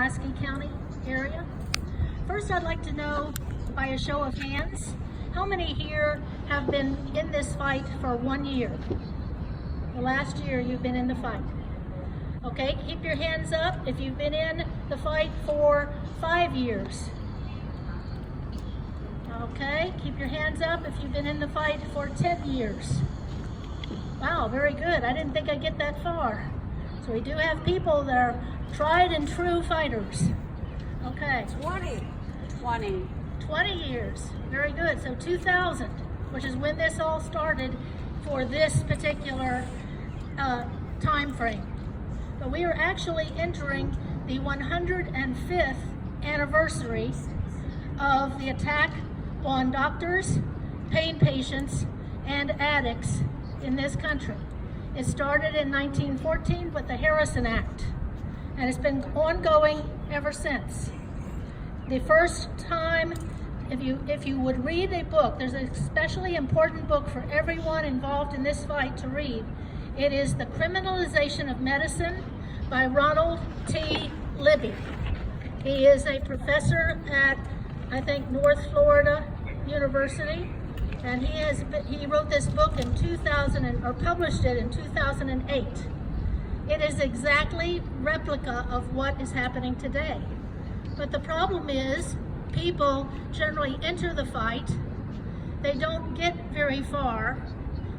Pulaski County area. First, I'd like to know, by a show of hands, how many here have been in this fight for 1 year? The last year you've been in the fight. Okay, keep your hands up if you've been in the fight for 5 years. Okay, keep your hands up if you've been in the fight for 10 years. Wow, very good. I didn't think I'd get that far. So we do have people that are tried and true fighters. Okay. 20 years. Very good. So 2000, which is when this all started for this particular time frame. But we are actually entering the 105th anniversary of the attack on doctors, pain patients, and addicts in this country. It started in 1914 with the Harrison Act, and it's been ongoing ever since. The first time, if you would read a book, there's an especially important book for everyone involved in this fight to read. It is The Criminalization of Medicine by Ronald T. Libby. He is a professor at, I think, North Florida University, and he wrote this book in 2000 or published it in 2008. It is exactly replica of what is happening today. But the problem is, people generally enter the fight, they don't get very far,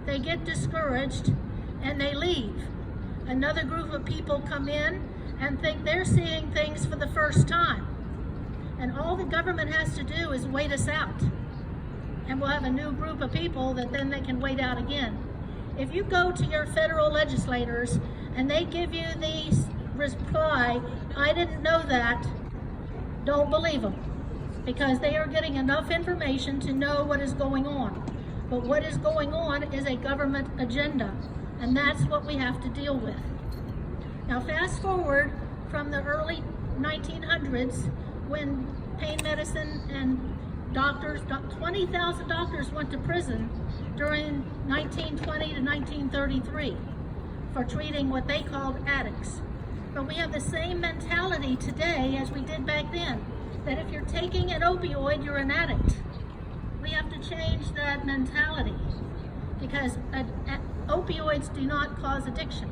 they get discouraged, and they leave. Another group of people come in and think they're seeing things for the first time. And all the government has to do is wait us out. And we'll have a new group of people that then they can wait out again. If you go to your federal legislators and they give you the reply, "I didn't know that," don't believe them, because they are getting enough information to know what is going on. But what is going on is a government agenda, and that's what we have to deal with. Now fast forward from the early 1900s, when pain medicine and doctors, 20,000 doctors went to prison during 1920 to 1933 for treating what they called addicts. But we have the same mentality today as we did back then, that if you're taking an opioid, you're an addict. We have to change that mentality, because opioids do not cause addiction.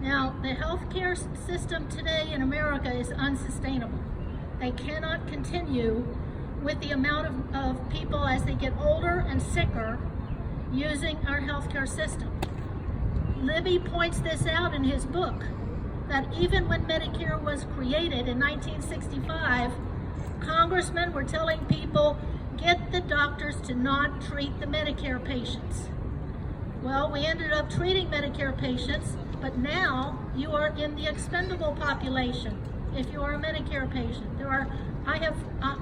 Now, the healthcare system today in America is unsustainable. They cannot continue with the amount of people as they get older and sicker using our healthcare system. Libby points this out in his book, that even when Medicare was created in 1965, congressmen were telling people, get the doctors to not treat the Medicare patients. Well, we ended up treating Medicare patients, but now you are in the expendable population if you are a Medicare patient. I have,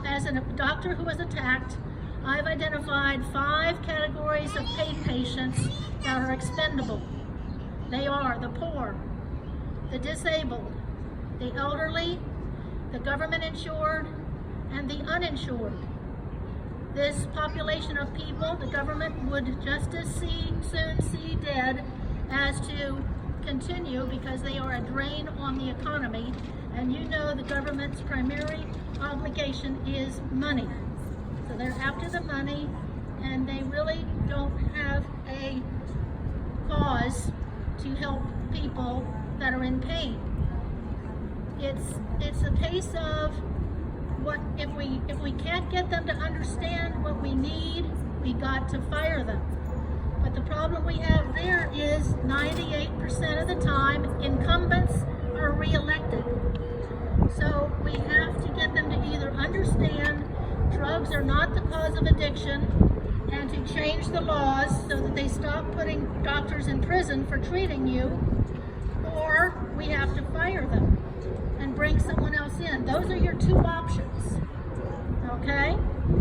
as a doctor who was attacked, I've identified 5 categories of pain patients that are expendable. They are the poor, the disabled, the elderly, the government insured, and the uninsured. This population of people, the government would just as soon see dead as to continue, because they are a drain on the economy, and you know the government's primary obligation is money. So they're after the money, and they really don't have a cause to help people that are in pain. It's a case of what if we can't get them to understand what we need, we got to fire them. But the problem we have there is 98% of the time incumbents are reelected. So we have to get them to either understand drugs are not the cause of addiction, and to change the laws so that they stop putting doctors in prison for treating you, or we have to fire them and bring someone else in. Those are your 2 options. Okay?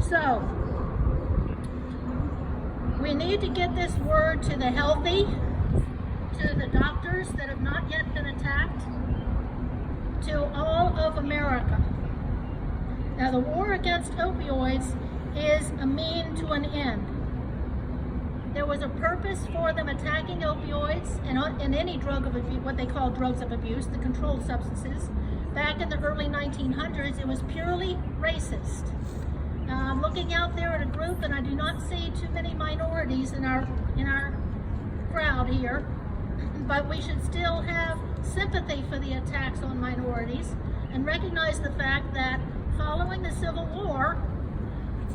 So we need to get this word to the healthy, to the doctors that have not yet been attacked, to all of America. Now, the war against opioids is a mean to an end. There was a purpose for them attacking opioids and any drug of abuse, what they call drugs of abuse, the controlled substances, back in the early 1900s, it was purely racist. Now, I'm looking out there at a group, and I do not see too many minorities in our crowd here, but we should still have sympathy for the attacks on minorities and recognize the fact that following the Civil War,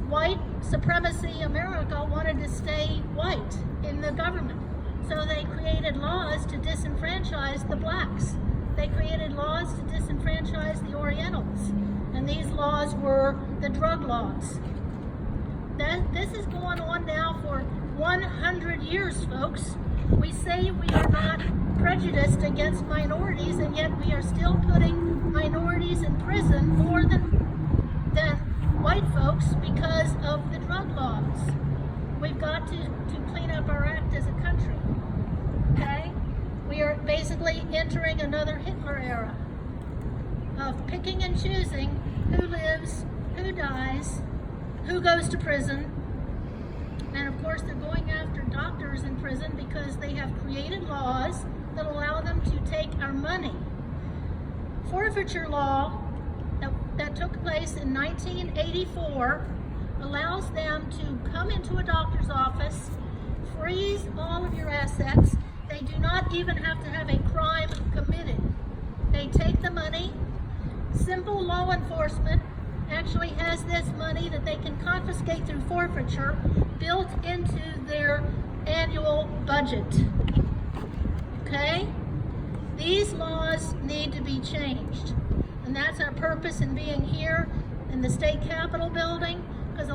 white supremacy America wanted to stay white in the government. So they created laws to disenfranchise the blacks. They created laws to disenfranchise the Orientals. And these laws were the drug laws. This is going on now for 100 years, folks. We say we are not prejudiced against minorities, and yet we are still putting minorities in prison more than white folks because of the drug laws. We've got to clean up our act as a country, okay? We are basically entering another Hitler era of picking and choosing who lives, who dies, who goes to prison. And of course they're going after doctors in prison because they have created laws that allow them to take our money. Forfeiture law that took place in 1984 allows them to come into a doctor's office, freeze all of your assets. They do not even have to have a crime committed. They take the money. Simple law enforcement actually has this money that they can confiscate through forfeiture built into their annual budget. Okay? These laws need to be changed. And that's our purpose in being here in the state capitol building, because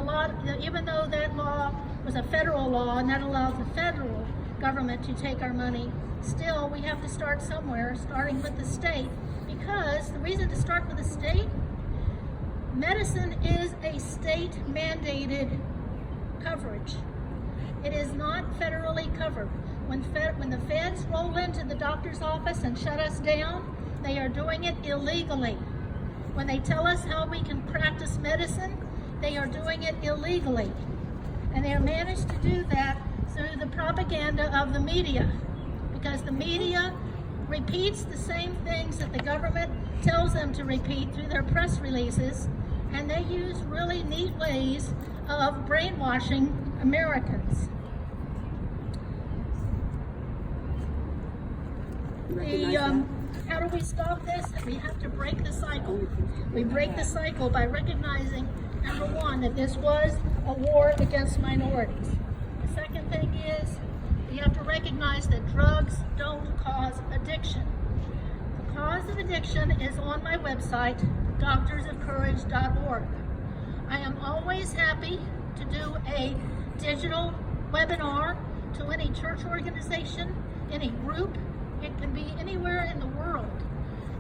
even though that law was a federal law and that allows the federal government to take our money, still we have to start somewhere, starting with the state, because the reason to start with the state, medicine is a state mandated coverage. It is not federally covered. When the feds roll into the doctor's office and shut us down, they are doing it illegally. When they tell us how we can practice medicine, they are doing it illegally. And they have managed to do that through the propaganda of the media, because the media repeats the same things that the government tells them to repeat through their press releases, and they use really neat ways of brainwashing Americans. How do we stop this? We have to break the cycle. We break the cycle by recognizing, number one, that this was a war against minorities. The second thing is, we have to recognize that drugs don't cause addiction. The cause of addiction is on my website, doctorsofcourage.org. I am always happy to do a digital webinar to any church organization, any group. It can be anywhere in the world,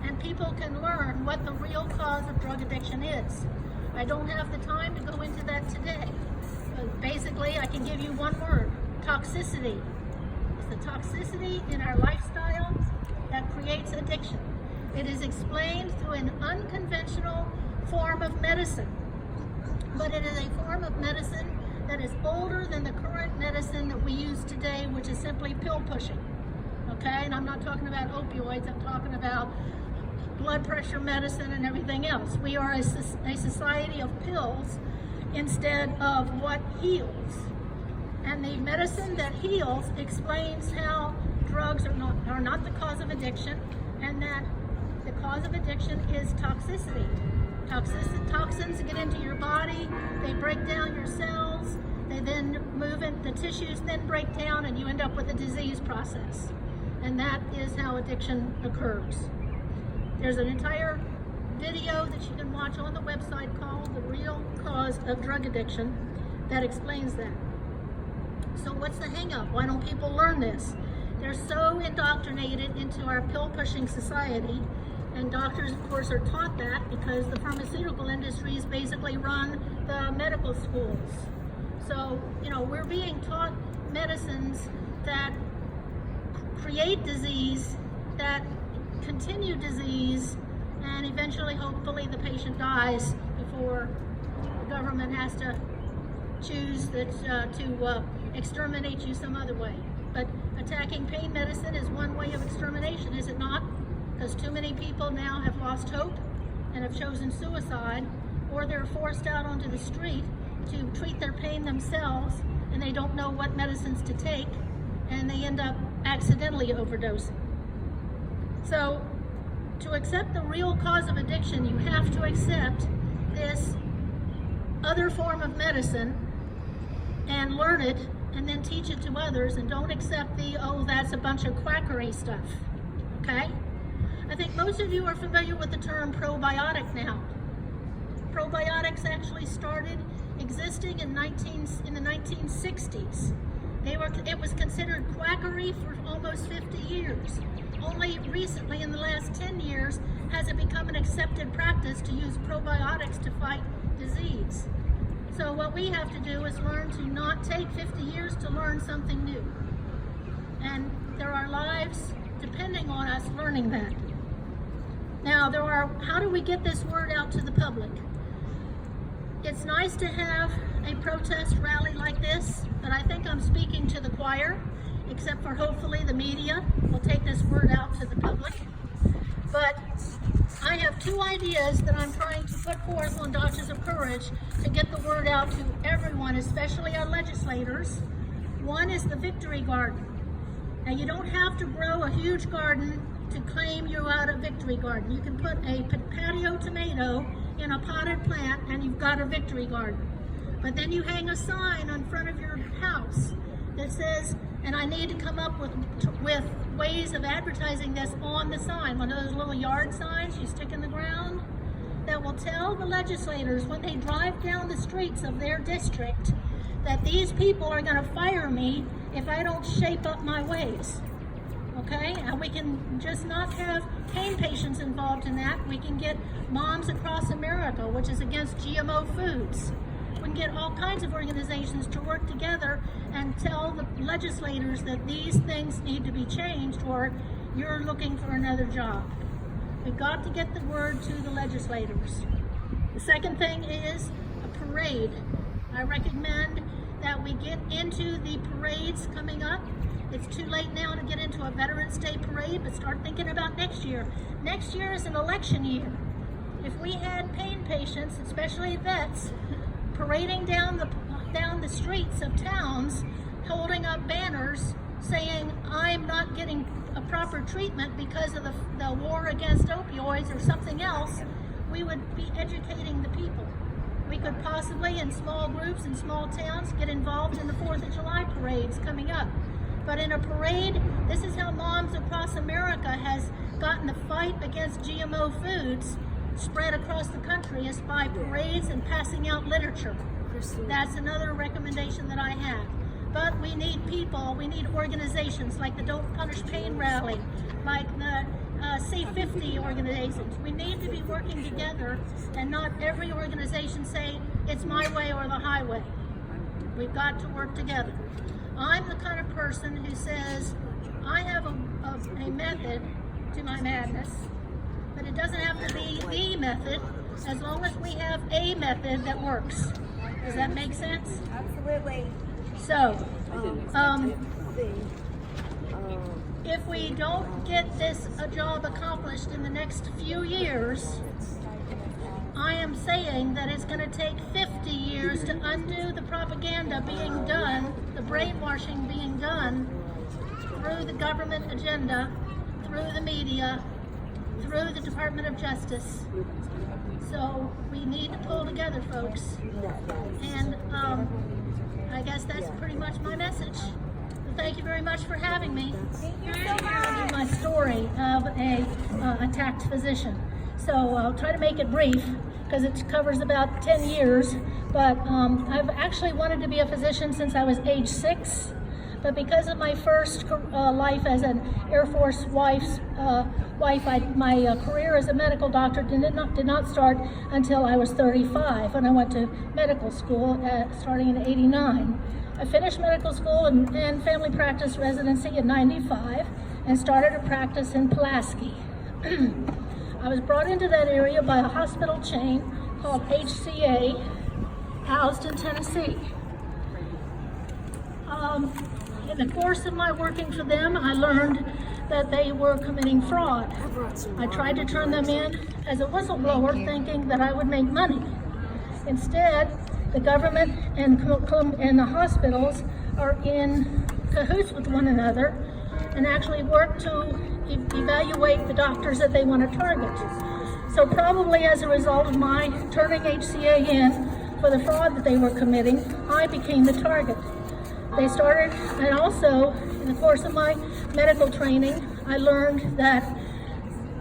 and people can learn what the real cause of drug addiction is. I don't have the time to go into that today, but basically I can give you one word: toxicity. It's the toxicity in our lifestyle that creates addiction. It is explained through an unconventional form of medicine, but it is a form of medicine that is older than the current medicine that we use today, which is simply pill pushing. Okay, and I'm not talking about opioids, I'm talking about blood pressure medicine and everything else. We are a society of pills instead of what heals. And the medicine that heals explains how drugs are not the cause of addiction, and that the cause of addiction is toxicity. Toxins get into your body, they break down your cells, they then move in, the tissues then break down, and you end up with a disease process. And that is how addiction occurs. There's an entire video that you can watch on the website called The Real Cause of Drug Addiction that explains that. So what's the hang up? Why don't people learn this? They're so indoctrinated into our pill-pushing society, and doctors, of course, are taught that because the pharmaceutical industries basically run the medical schools. So, we're being taught medicines that create disease, that continue disease, and eventually, hopefully, the patient dies before the government has to choose to exterminate you some other way. But attacking pain medicine is one way of extermination, is it not? because too many people now have lost hope and have chosen suicide, or they're forced out onto the street to treat their pain themselves, and they don't know what medicines to take, and they end up accidentally overdosing. So to accept the real cause of addiction, you have to accept this other form of medicine and learn it, and then teach it to others, and don't accept the, oh, that's a bunch of quackery stuff, okay? I think most of you are familiar with the term probiotic now. Probiotics actually started existing in the 1960s. It was considered quackery for almost 50 years. Only recently, in the last 10 years, has it become an accepted practice to use probiotics to fight disease. So what we have to do is learn to not take 50 years to learn something new. And there are lives depending on us learning that. Now, how do we get this word out to the public? It's nice to have a protest rally like this, but I think I'm speaking to the choir, except for hopefully the media will take this word out to the public. But I have two ideas that I'm trying to put forth on Doctors of Courage to get the word out to everyone, especially our legislators. One is the Victory Garden. Now, you don't have to grow a huge garden to claim you're out a Victory Garden. You can put a patio tomato in a potted plant and you've got a Victory Garden. But then you hang a sign on front of your house that says, and I need to come up with ways of advertising this on the sign, one of those little yard signs you stick in the ground, that will tell the legislators when they drive down the streets of their district that these people are going to fire me if I don't shape up my ways. Okay? And we can just not have pain patients involved in that. We can get Moms Across America, which is against GMO foods. We can get all kinds of organizations to work together and tell the legislators that these things need to be changed, or you're looking for another job. We've got to get the word to the legislators. The second thing is a parade. I recommend that we get into the parades coming up. It's too late now to get into a Veterans Day parade, but start thinking about next year. Next year is an election year. If we had pain patients, especially vets, parading down the streets of towns, holding up banners saying, I'm not getting a proper treatment because of the war against opioids or something else, we would be educating the people. We could possibly, in small groups in small towns, get involved in the 4th of July parades coming up. But in a parade, this is how Moms Across America has gotten the fight against GMO foods spread across the country, is by parades and passing out literature. That's another recommendation that I have. But we need people, we need organizations like the Don't Punish Pain Rally, like the C50 organizations. We need to be working together and not every organization say, it's my way or the highway. We've got to work together. I'm the kind of person who says, I have a method to my madness, but it doesn't have to be the method, as long as we have a method that works. Does that make sense? Absolutely. So, if we don't get this job accomplished in the next few years, I am saying that it's going to take 50 years to undo the propaganda being done, the brainwashing being done through the government agenda, through the media, through the Department of Justice. So we need to pull together, folks. And I guess that's pretty much my message. So thank you very much for having me. Thank you so much. My story of a attacked physician. So I'll try to make it brief because it covers about 10 years. But I've actually wanted to be a physician since I was age 6. But because of my first life as an Air Force wife, my career as a medical doctor did not start until I was 35 when I went to medical school starting in '89. I finished medical school and family practice residency in '95 and started a practice in Pulaski. I was brought into that area by a hospital chain called HCA, housed in Tennessee. In the course of my working for them, I learned that they were committing fraud. I tried to turn them in as a whistleblower, thinking that I would make money. Instead, the government and the hospitals are in cahoots with one another and actually work to evaluate the doctors that they want to target. So probably as a result of my turning HCA in for the fraud that they were committing, I became the target. They started, and also in the course of my medical training, I learned that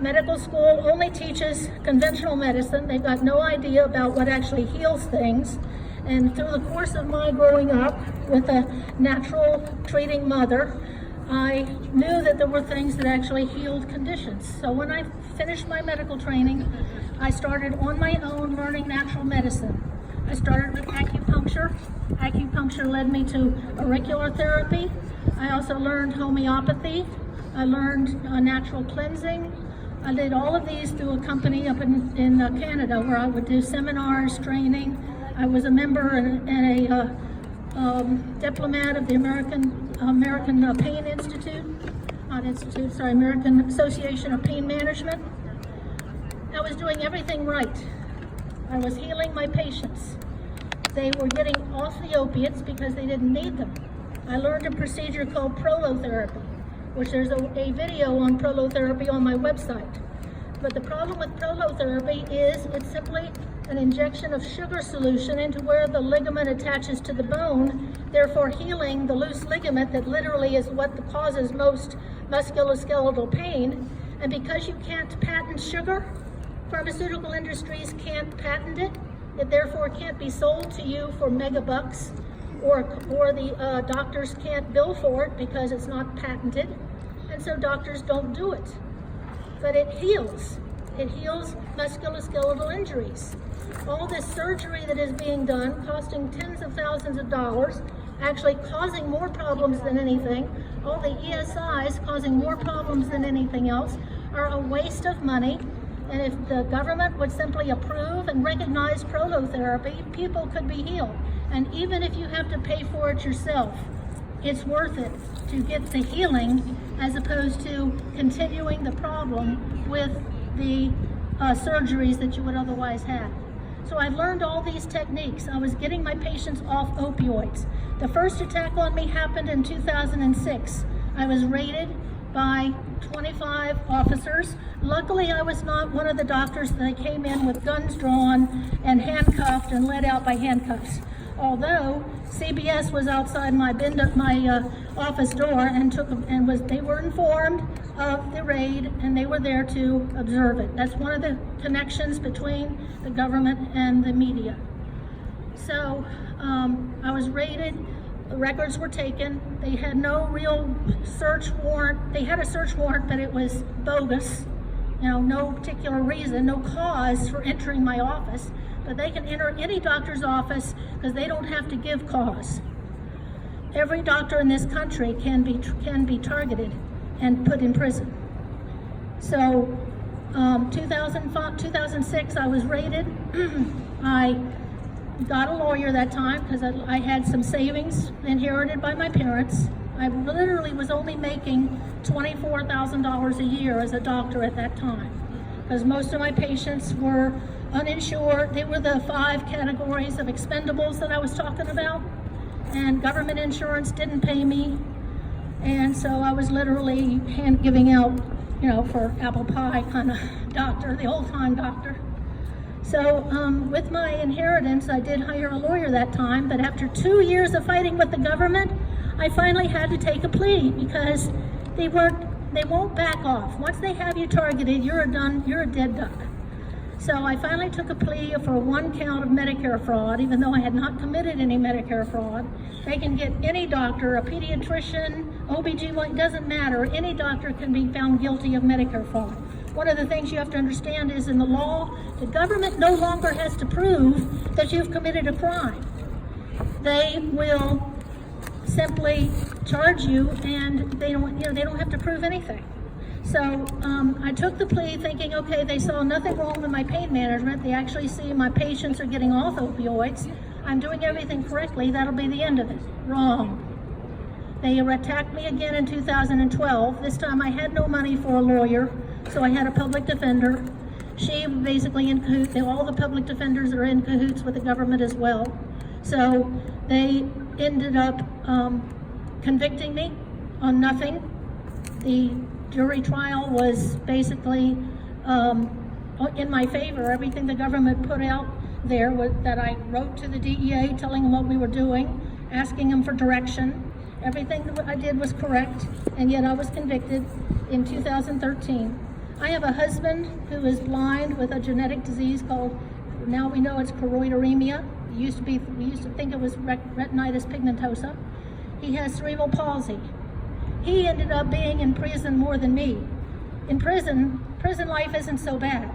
medical school only teaches conventional medicine. They've got no idea about what actually heals things. And through the course of my growing up with a natural treating mother, I knew that there were things that actually healed conditions. So when I finished my medical training, I started on my own learning natural medicine. I started with acupuncture. Acupuncture led me to auricular therapy. I also learned homeopathy. I learned natural cleansing. I did all of these through a company up in Canada where I would do seminars, training. I was a member and a diplomat of the American Pain Institute, American Association of Pain Management. I was doing everything right. I was healing my patients. They were getting off the opiates because they didn't need them. I learned a procedure called prolotherapy, which there's a video on prolotherapy on my website. But the problem with prolotherapy is it's simply an injection of sugar solution into where the ligament attaches to the bone, therefore healing the loose ligament that literally is what causes most musculoskeletal pain. And because you can't patent sugar, pharmaceutical industries can't patent it. It therefore can't be sold to you for mega bucks, or the doctors can't bill for it because it's not patented. And so doctors don't do it. But it heals. It heals musculoskeletal injuries. All this surgery that is being done, costing tens of thousands of dollars, actually causing more problems than anything, all the ESIs causing more problems than anything else, are a waste of money. And if the government would simply approve and recognize prolotherapy, people could be healed. And even if you have to pay for it yourself, it's worth it to get the healing as opposed to continuing the problem with the surgeries that you would otherwise have. So I learned all these techniques. I was getting my patients off opioids. The first attack on me happened in 2006. I was raided by 25 officers. Luckily, I was not one of the doctors that came in with guns drawn and handcuffed and led out by handcuffs. Although CBS was outside my office door they were informed of the raid and they were there to observe it. That's one of the connections between the government and the media. So I was raided. The records were taken. They had no real search warrant. They had a search warrant, but it was bogus. No particular reason, no cause for entering my office. But they can enter any doctor's office because they don't have to give cause. Every doctor in this country can be targeted and put in prison. So 2006, I was raided. I got a lawyer that time because I had some savings inherited by my parents. I literally was only making $24,000 a year as a doctor at that time because most of my patients were uninsured. They were the 5 categories of expendables that I was talking about, and government insurance didn't pay me, and so I was literally giving out, for apple pie kind of doctor, the old-time doctor. So with my inheritance, I did hire a lawyer that time, but after 2 years of fighting with the government, I finally had to take a plea because they won't back off. Once they have you targeted, you're a dead duck. So I finally took a plea for 1 count of Medicare fraud, even though I had not committed any Medicare fraud. They can get any doctor, a pediatrician, OBGYN, doesn't matter. Any doctor can be found guilty of Medicare fraud. One of the things you have to understand is in the law, the government no longer has to prove that you've committed a crime. They will simply charge you and they don't have to prove anything. So I took the plea thinking, okay, they saw nothing wrong with my pain management. They actually see my patients are getting off opioids. I'm doing everything correctly. That'll be the end of it. Wrong. They attacked me again in 2012. This time I had no money for a lawyer, so I had a public defender. She basically in cahoots, all the public defenders are in cahoots with the government as well. So they ended up convicting me on nothing. The jury trial was basically in my favor. Everything the government put out there was that I wrote to the DEA telling them what we were doing, asking them for direction. Everything that I did was correct, and yet I was convicted in 2013. I have a husband who is blind with a genetic disease called, now we know it's choroideremia. We used to think it was retinitis pigmentosa. He has cerebral palsy. He ended up being in prison more than me. In prison life isn't so bad.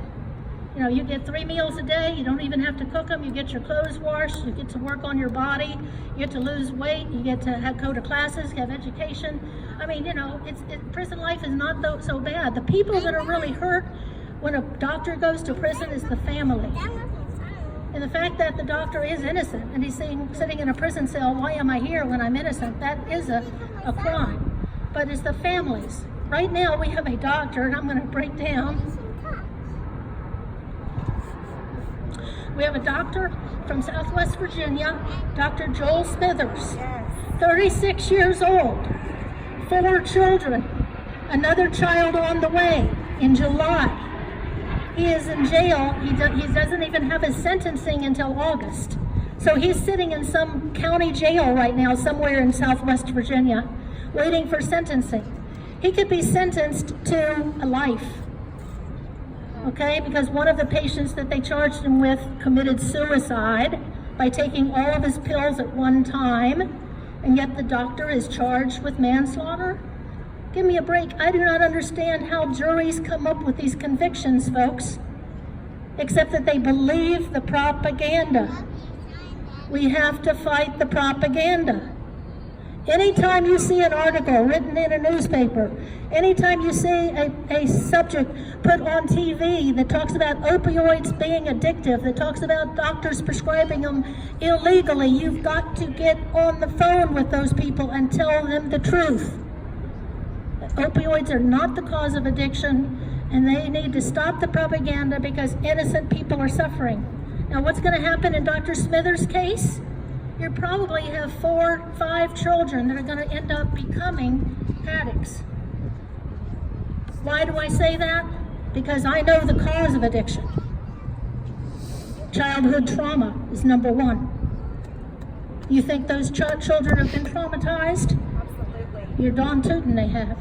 You know, you get 3 meals a day, you don't even have to cook them, you get your clothes washed, you get to work on your body, you get to lose weight, you get to go to classes, have education. I mean, you know, prison life is not so bad. The people that are really hurt when a doctor goes to prison is the family. And the fact that the doctor is innocent and he's sitting in a prison cell, why am I here when I'm innocent? That is a crime. But it's the families. Right now we have a doctor, and I'm going to break down. We have a doctor from Southwest Virginia, Dr. Joel Smithers, 36 years old, 4 children, another child on the way in July. He is in jail. He doesn't even have his sentencing until August. So he's sitting in some county jail right now, somewhere in Southwest Virginia, waiting for sentencing. He could be sentenced to a life. Okay, because one of the patients that they charged him with committed suicide by taking all of his pills at one time, and yet the doctor is charged with manslaughter? Give me a break. I do not understand how juries come up with these convictions, folks, except that they believe the propaganda. We have to fight the propaganda. Anytime you see an article written in a newspaper, anytime you see a subject put on TV that talks about opioids being addictive, that talks about doctors prescribing them illegally, you've got to get on the phone with those people and tell them the truth. Opioids are not the cause of addiction, and they need to stop the propaganda because innocent people are suffering. Now, what's going to happen in Dr. Smithers' case? You probably have 4, 5 children that are going to end up becoming addicts. Why do I say that? Because I know the cause of addiction. Childhood trauma is number 1. You think those children have been traumatized? Absolutely. You're darn tootin' they have.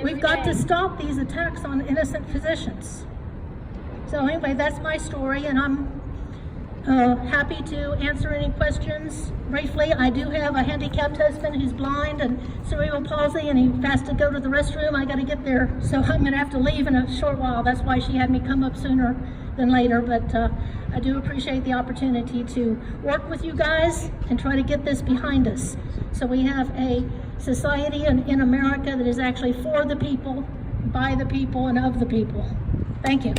We've got to stop these attacks on innocent physicians. So anyway, that's my story, and I'm happy to answer any questions. Briefly, I do have a handicapped husband who's blind and cerebral palsy, and he has to go to the restroom. I got to get there, so I'm going to have to leave in a short while. That's why she had me come up sooner than later, but I do appreciate the opportunity to work with you guys and try to get this behind us. So we have a society in America that is actually for the people, by the people, and of the people. Thank you.